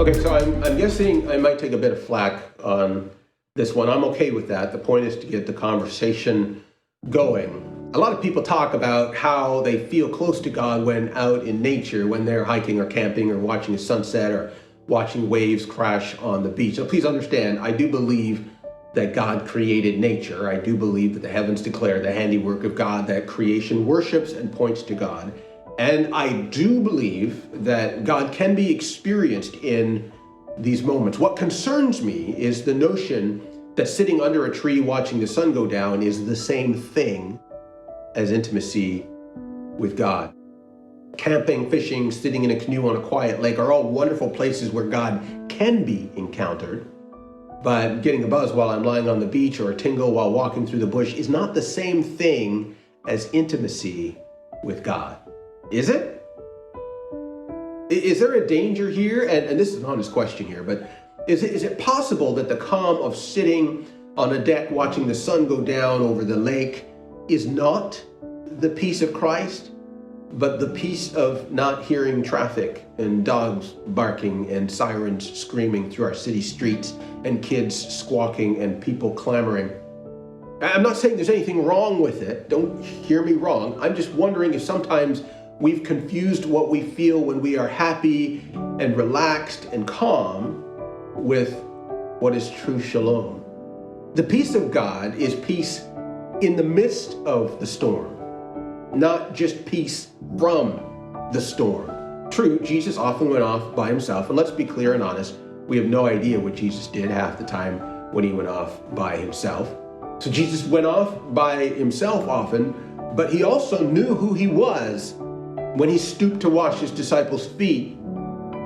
Okay, so I'm guessing I might take a bit of flack on this one. I'm okay with that. The point is to get the conversation going. A lot of people talk about how they feel close to God when out in nature, when they're hiking or camping or watching a sunset or watching waves crash on the beach. So please understand, I do believe that God created nature. I do believe that the heavens declare the handiwork of God, that creation worships and points to God. And I do believe that God can be experienced in these moments. What concerns me is the notion that sitting under a tree watching the sun go down is the same thing as intimacy with God. Camping, fishing, sitting in a canoe on a quiet lake are all wonderful places where God can be encountered. But getting a buzz while I'm lying on the beach or a tingle while walking through the bush is not the same thing as intimacy with God. Is it? Is there a danger here? And this is an honest question here, but is it possible that the calm of sitting on a deck watching the sun go down over the lake is not the peace of Christ, but the peace of not hearing traffic and dogs barking and sirens screaming through our city streets and kids squawking and people clamoring? I'm not saying there's anything wrong with it. Don't hear me wrong. I'm just wondering if sometimes we've confused what we feel when we are happy and relaxed and calm with what is true shalom. The peace of God is peace in the midst of the storm, not just peace from the storm. True, Jesus often went off by himself, and let's be clear and honest, we have no idea what Jesus did half the time when he went off by himself. So Jesus went off by himself often, but he also knew who he was when he stooped to wash his disciples' feet.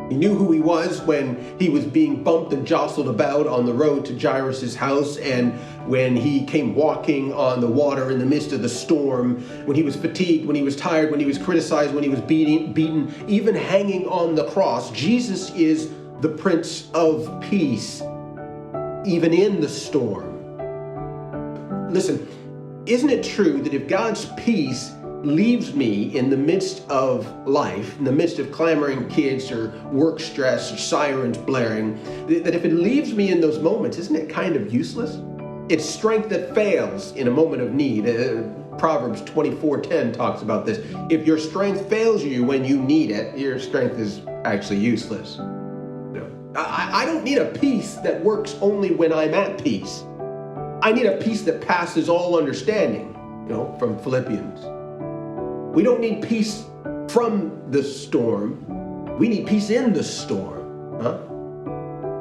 He knew who he was when he was being bumped and jostled about on the road to Jairus' house, and when he came walking on the water in the midst of the storm, when he was fatigued, when he was tired, when he was criticized, when he was beaten, even hanging on the cross. Jesus is the Prince of Peace, even in the storm. Listen, isn't it true that if God's peace leaves me in the midst of life, in the midst of clamoring kids or work stress or sirens blaring, that if it leaves me in those moments, isn't it kind of useless? It's strength that fails in a moment of need. Proverbs 24:10 talks about this. If your strength fails you when you need it, your strength is actually useless. I don't need a peace that works only when I'm at peace. I need a peace that passes all understanding, from Philippians. We don't need peace from the storm. We need peace in the storm.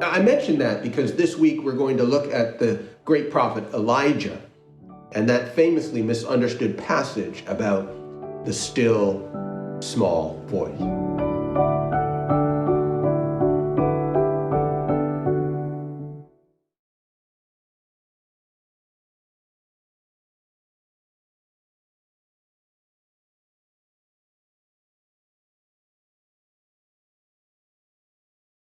I mention that because this week we're going to look at the great prophet Elijah and that famously misunderstood passage about the still, small voice.